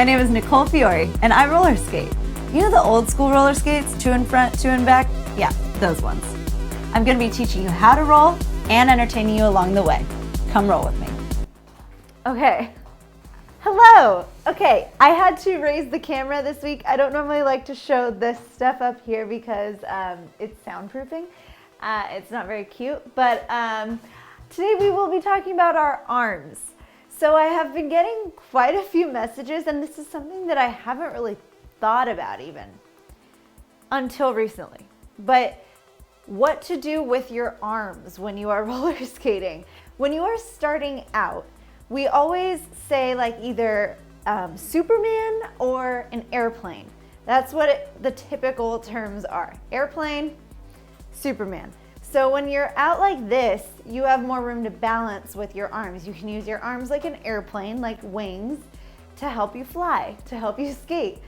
My name is Nicole Fiore, and I roller skate. You know the old school roller skates, 2 in front, 2 in back? Yeah, those ones. I'm gonna be teaching you how to roll and entertaining you along the way. Come roll with me. Okay, hello. Okay, I had to raise the camera this week. I don't normally like to show this stuff up here because it's soundproofing. It's not very cute, but today we will be talking about our arms. So I have been getting quite a few messages, and this is something that I haven't really thought about even until recently. But what to do with your arms when you are roller skating. When you are starting out, we always say like either Superman or an airplane. That's what the typical terms are. Airplane, Superman. So when you're out like this, you have more room to balance with your arms. You can use your arms like an airplane, like wings, to help you fly, to help you skate.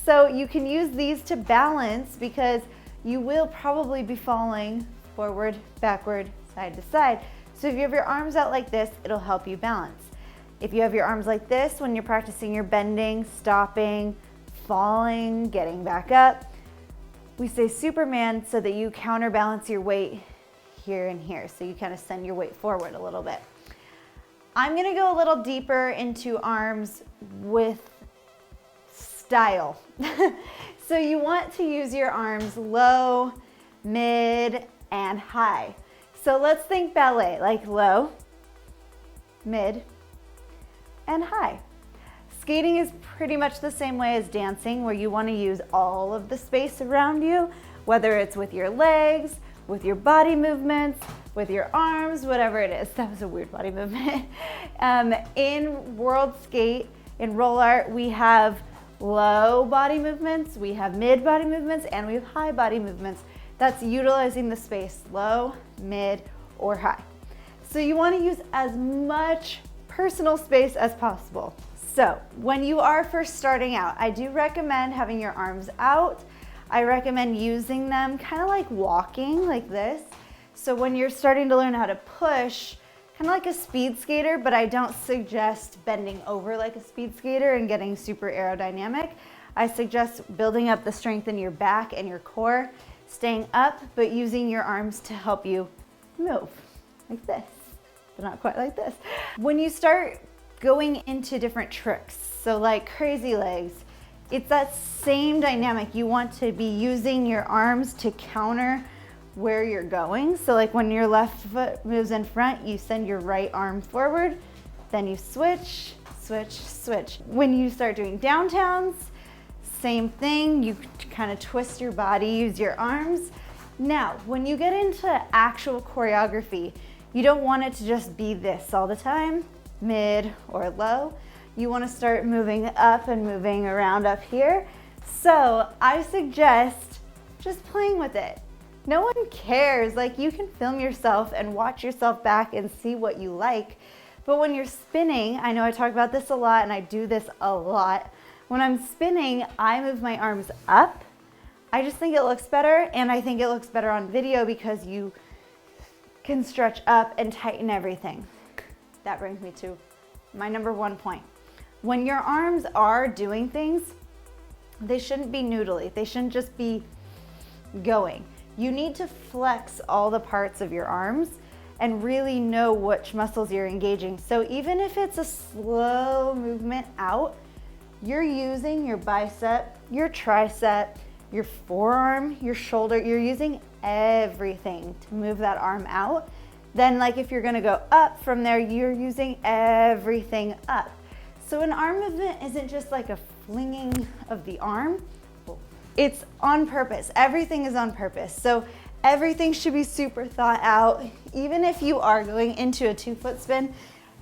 So you can use these to balance because you will probably be falling forward, backward, side to side. So if you have your arms out like this, it'll help you balance. If you have your arms like this, when you're practicing your bending, stopping, falling, getting back up, we say Superman so that you counterbalance your weight here and here. So you kind of send your weight forward a little bit. I'm gonna go a little deeper into arms with style. So you want to use your arms low, mid, and high. So let's think ballet, like low, mid, and high. Skating is pretty much the same way as dancing, where you want to use all of the space around you, whether it's with your legs, with your body movements, with your arms, whatever it is. That was a weird body movement. In world skate, in roll art, we have low body movements, we have mid body movements, and we have high body movements. That's utilizing the space low, mid, or high. So you want to use as much personal space as possible. So when you are first starting out, I do recommend having your arms out. I recommend using them kind of like walking like this. So when you're starting to learn how to push, kind of like a speed skater, but I don't suggest bending over like a speed skater and getting super aerodynamic. I suggest building up the strength in your back and your core, staying up, but using your arms to help you move like this, but not quite like this. When you start going into different tricks, so like crazy legs, it's that same dynamic. You want to be using your arms to counter where you're going. So like when your left foot moves in front, you send your right arm forward, then you switch, switch, switch. When you start doing downtowns, same thing. You kind of twist your body, use your arms. Now, when you get into actual choreography, you don't want it to just be this all the time, mid or low. You want to start moving up and moving around up here. So I suggest just playing with it. No one cares. Like, you can film yourself and watch yourself back and see what you like. But when you're spinning, I know I talk about this a lot and I do this a lot. When I'm spinning, I move my arms up. I just think it looks better, and I think it looks better on video because you can stretch up and tighten everything. That brings me to my number one point. When your arms are doing things, they shouldn't be noodly. They shouldn't just be going. You need to flex all the parts of your arms and really know which muscles you're engaging. So even if it's a slow movement out, you're using your bicep, your tricep, your forearm, your shoulder. You're using everything to move that arm out. Then like if you're gonna go up from there, you're using everything up. So an arm movement isn't just like a flinging of the arm. It's on purpose. Everything is on purpose. So everything should be super thought out. Even if you are going into a 2-foot spin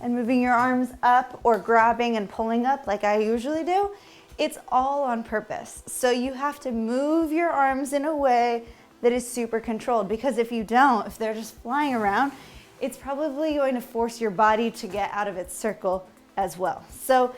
and moving your arms up or grabbing and pulling up like I usually do, it's all on purpose. So you have to move your arms in a way that is super controlled, because if you don't, if they're just flying around, it's probably going to force your body to get out of its circle as well. So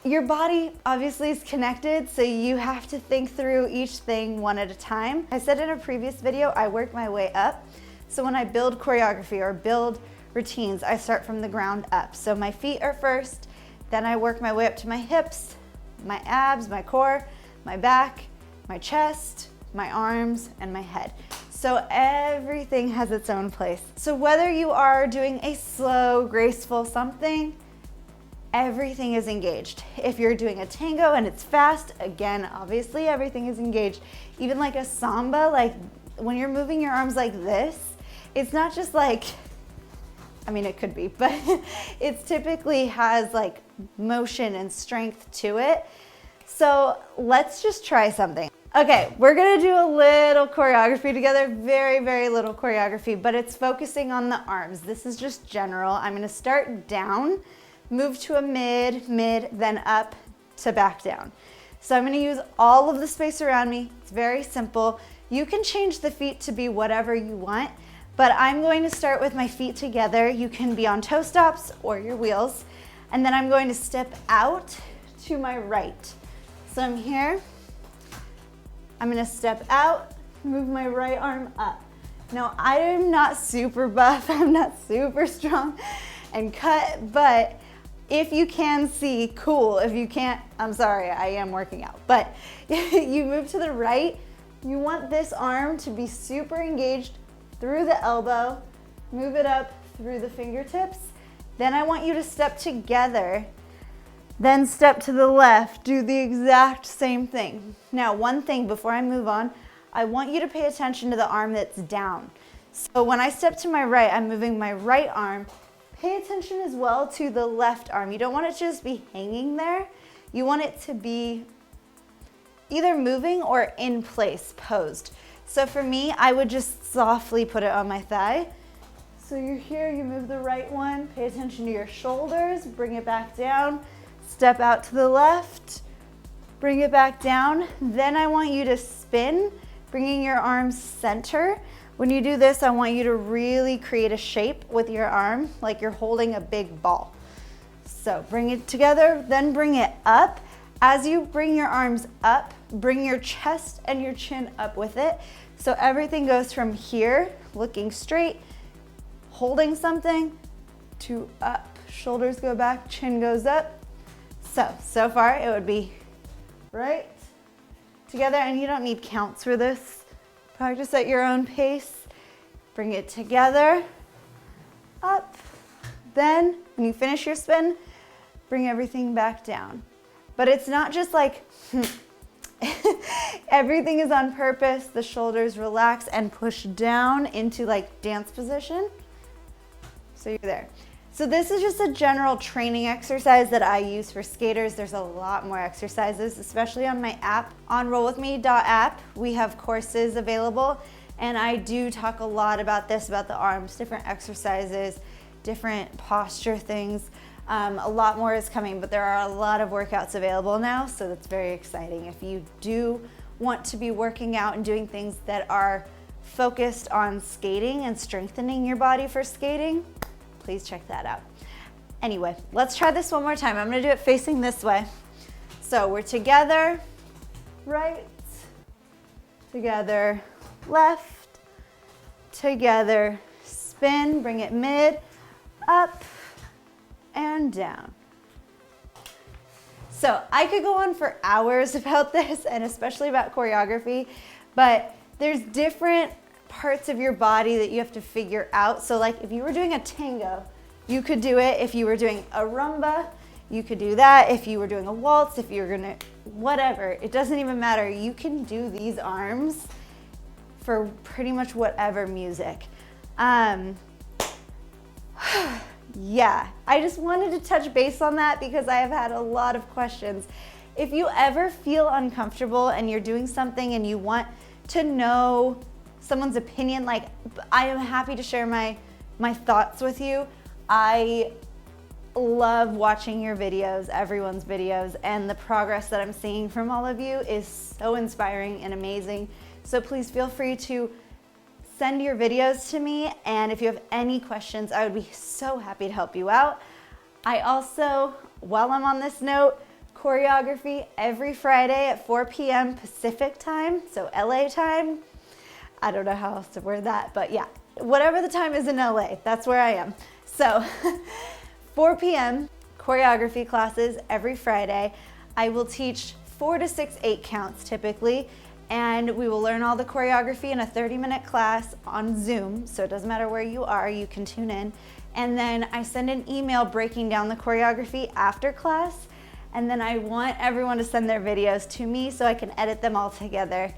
your body obviously is connected, so you have to think through each thing one at a time. I said in a previous video, I work my way up. So when I build choreography or build routines, I start from the ground up. So my feet are first, Then I work my way up to my hips, my abs, my core, my back, my chest, my arms, and my head. So everything has its own place. So whether you are doing a slow, graceful something, everything is engaged. If you're doing a tango and it's fast, again, obviously everything is engaged. Even like a samba, like when you're moving your arms like this, it's not just like, I mean, it could be, but it typically has like motion and strength to it. So let's just try something. Okay, we're gonna do a little choreography together, very, very little choreography, but it's focusing on the arms. This is just general. I'm gonna start down, move to a mid, then up to back down. So I'm gonna use all of the space around me. It's very simple. You can change the feet to be whatever you want, but I'm going to start with my feet together. You can be on toe stops or your wheels. And then I'm going to step out to my right. So I'm here. I'm gonna step out, move my right arm up. Now, I am not super buff, I'm not super strong and cut, but if you can see, cool. If you can't, I'm sorry, I am working out. But you move to the right, you want this arm to be super engaged through the elbow, move it up through the fingertips. Then I want you to step together, then step to the left, do the exact same thing. Now, one thing before I move on, I want you to pay attention to the arm that's down. So when I step to my right, I'm moving my right arm. Pay attention as well to the left arm. You don't want it to just be hanging there. You want it to be either moving or in place, posed. So for me, I would just softly put it on my thigh. So you're here, you move the right one, pay attention to your shoulders, bring it back down, step out to the left, bring it back down. Then I want you to spin, bringing your arms center. When you do this, I want you to really create a shape with your arm, like you're holding a big ball. So bring it together, then bring it up. As you bring your arms up, bring your chest and your chin up with it. So everything goes from here, looking straight, holding something, to up. Shoulders go back, chin goes up. So far it would be right, together, and you don't need counts for this. Practice at your own pace. Bring it together, up. Then when you finish your spin, bring everything back down. But it's not just like, everything is on purpose. The shoulders relax and push down into like dance position. So you're there. So this is just a general training exercise that I use for skaters. There's a lot more exercises, especially on my app. On rollwithme.app, we have courses available, and I do talk a lot about this, about the arms, different exercises, different posture things. A lot more is coming, but there are a lot of workouts available now, so that's very exciting. If you do want to be working out and doing things that are focused on skating and strengthening your body for skating, please check that out. Anyway, let's try this one more time. I'm gonna do it facing this way. So we're together, right, together, left, together, spin, bring it mid, up, and down. So I could go on for hours about this, and especially about choreography, but there's different parts of your body that you have to figure out. So like if you were doing a tango, you could do it. If you were doing a rumba, you could do that. If you were doing a waltz, if you're gonna, whatever, it doesn't even matter. You can do these arms for pretty much whatever music. Yeah, I just wanted to touch base on that because I have had a lot of questions. If you ever feel uncomfortable and you're doing something and you want to know someone's opinion, like I am happy to share my thoughts with you. I love watching your videos, everyone's videos, and the progress that I'm seeing from all of you is so inspiring and amazing. So please feel free to send your videos to me, and if you have any questions, I would be so happy to help you out. I also, while I'm on this note, choreography every Friday at 4 p.m. Pacific time, so LA time. I don't know how else to word that, but yeah, whatever the time is in LA, that's where I am. So 4 p.m. choreography classes every Friday. I will teach 4 to 6 8 counts typically, and we will learn all the choreography in a 30-minute class on Zoom, so it doesn't matter where you are, you can tune in. And then I send an email breaking down the choreography after class, and then I want everyone to send their videos to me so I can edit them all together.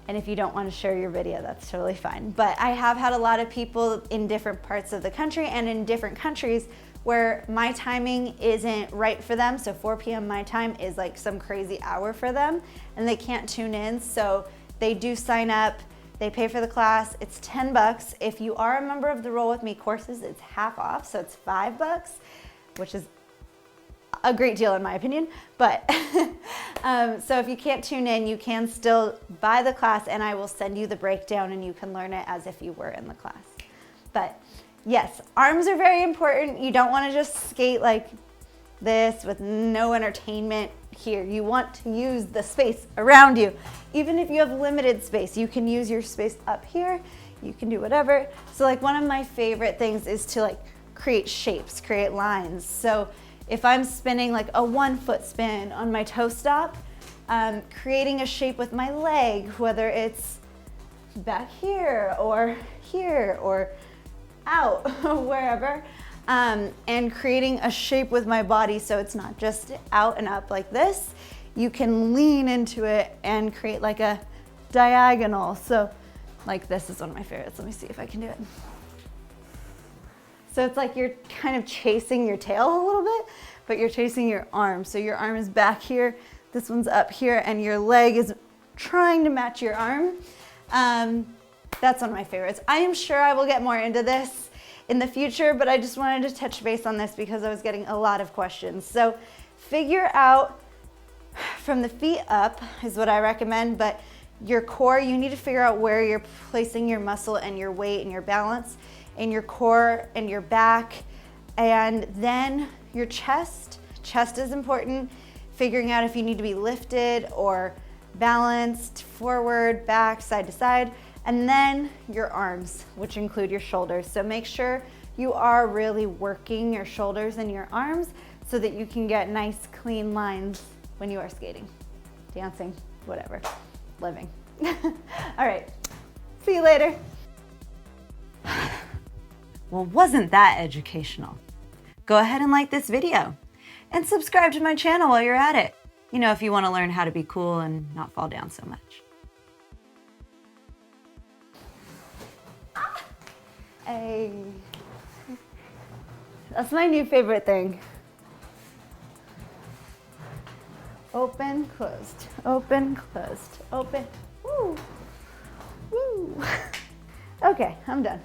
And if you don't want to share your video, that's totally fine. But I have had a lot of people in different parts of the country and in different countries where my timing isn't right for them. So 4 p.m. my time is like some crazy hour for them and they can't tune in. So they do sign up, they pay for the class. It's $10. If you are a member of the Roll With Me courses, it's half off. So it's $5, which is a great deal in my opinion. But so if you can't tune in, you can still buy the class and I will send you the breakdown and you can learn it as if you were in the class. But yes, arms are very important. You don't want to just skate like this with no entertainment here. You want to use the space around you. Even if you have limited space, you can use your space up here. You can do whatever. So like one of my favorite things is to like create shapes, create lines. So if I'm spinning like a 1-foot spin on my toe stop, creating a shape with my leg, whether it's back here or out, wherever, and creating a shape with my body so it's not just out and up like this. You can lean into it and create like a diagonal. So like this is one of my favorites. Let me see if I can do it. So it's like you're kind of chasing your tail a little bit, but you're chasing your arm. So your arm is back here, this one's up here, and your leg is trying to match your arm. That's one of my favorites. I am sure I will get more into this in the future, but I just wanted to touch base on this because I was getting a lot of questions. So figure out from the feet up is what I recommend, but your core, you need to figure out where you're placing your muscle and your weight and your balance in your core and your back, and then your chest. Chest is important, figuring out if you need to be lifted or balanced, forward, back, side to side, and then your arms, which include your shoulders. So make sure you are really working your shoulders and your arms so that you can get nice, clean lines when you are skating, dancing, whatever, living. All right, see you later. Well, wasn't that educational? Go ahead and like this video and subscribe to my channel while you're at it. You know, if you want to learn how to be cool and not fall down so much. Hey, that's my new favorite thing. Open, closed, open, closed, open. Woo, woo. Okay, I'm done.